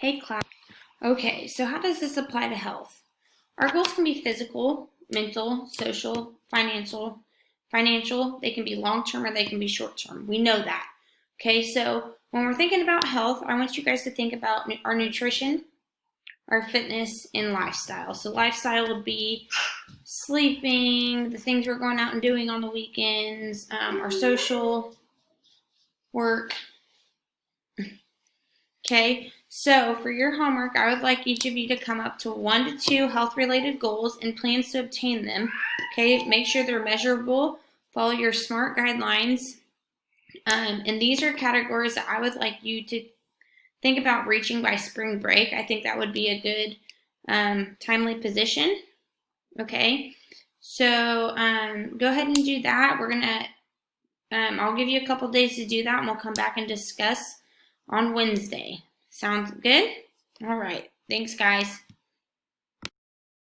Hey, class. Okay, so how does this apply to health? Our goals can be physical, mental, social, financial. They can be long-term or they can be short-term. We know that. Okay, so when we're thinking about health, I want you guys to think about our nutrition, our fitness, and lifestyle. So lifestyle would be sleeping, the things we're going out and doing on the weekends, our social work. Okay, so for your homework, I would like each of you to come up to 1 to 2 health-related goals and plans to obtain them. Okay, make sure they're measurable, follow your SMART guidelines, and these are categories that I would like you to think about reaching by spring break. I think that would be a good timely position. Okay, so go ahead and do that. I'll give you a couple days to do that, and we'll come back and discuss on Wednesday. Sounds good? All right. Thanks, guys.